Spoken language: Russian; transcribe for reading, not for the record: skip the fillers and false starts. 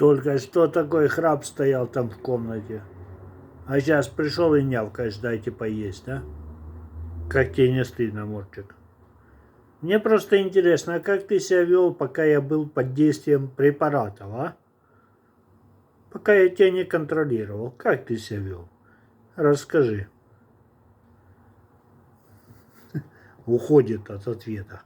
Только что такой храп стоял там в комнате. А сейчас пришел и нявкаешь, дайте поесть, да? Как тебе не стыдно, Мурчик? Мне просто интересно, а как ты себя вел, пока я был под действием препаратов, а? Пока я тебя не контролировал, как ты себя вел? Расскажи. Уходит от ответа.